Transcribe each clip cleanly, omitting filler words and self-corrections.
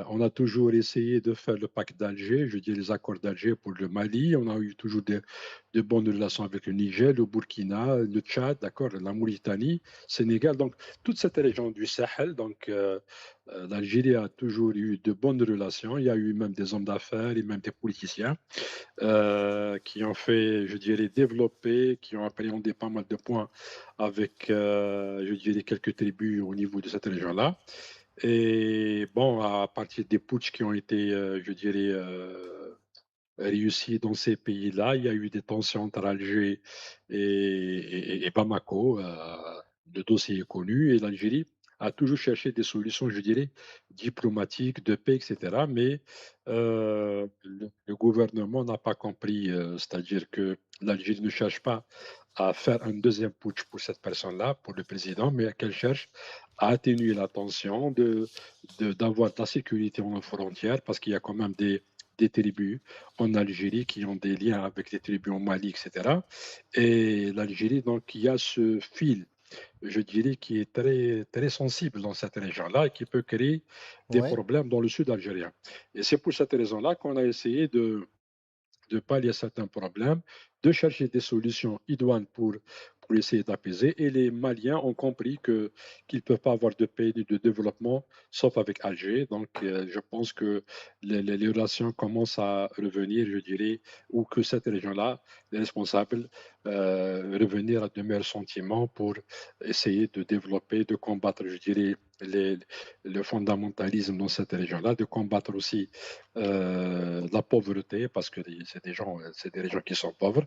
On a toujours essayé de faire le pacte d'Alger, je dis les accords d'Alger pour le Mali. On a eu toujours de bonnes relations avec le Niger, le Burkina, le Tchad, d'accord, la Mauritanie, Sénégal. Donc, toute cette région du Sahel, l'Algérie a toujours eu de bonnes relations. Il y a eu même des hommes d'affaires et même des politiciens qui ont fait, je dirais, développer, qui ont appréhendé pas mal de points avec, je dirais, quelques tribus au niveau de cette région-là. Et bon, à partir des putschs qui ont été, je dirais, réussis dans ces pays-là, il y a eu des tensions entre Alger et Bamako. Le dossier est connu et l'Algérie a toujours cherché des solutions, je dirais, diplomatiques, de paix, etc. Mais le gouvernement n'a pas compris, c'est-à-dire que l'Algérie ne cherche pas à faire un deuxième putsch pour cette personne-là, pour le président, mais qu'elle cherche à atténuer la tension, d'avoir de la sécurité en frontière, parce qu'il y a quand même des tribus en Algérie qui ont des liens avec les tribus au Mali, etc. Et l'Algérie, donc, il y a ce fil, je dirais, qui est très, très sensible dans cette région-là et qui peut créer des Ouais. problèmes dans le sud algérien. Et c'est pour cette raison-là qu'on a essayé de pallier certains problèmes, de chercher des solutions idoines pour essayer d'apaiser. Et les Maliens ont compris qu'ils ne peuvent pas avoir de paix ni de développement sauf avec Alger. Donc, je pense que les relations commencent à revenir, je dirais, ou que cette région-là, les responsables, revenir à de meilleurs sentiments pour essayer de développer, de combattre, je dirais, le fondamentalisme dans cette région-là, de combattre aussi la pauvreté, parce que c'est des régions qui sont pauvres,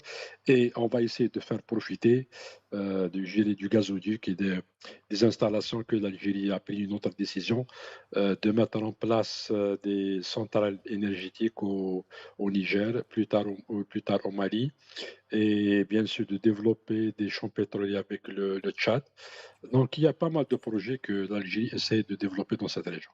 et on va essayer de faire profiter du gazoduc et des installations que l'Algérie a pris une autre décision de mettre en place des centrales énergétiques au Niger, plus tard au Mali, et bien sûr de développer des champs pétroliers avec le Tchad. Donc il y a pas mal de projets que l'Algérie essaie de développer dans cette région.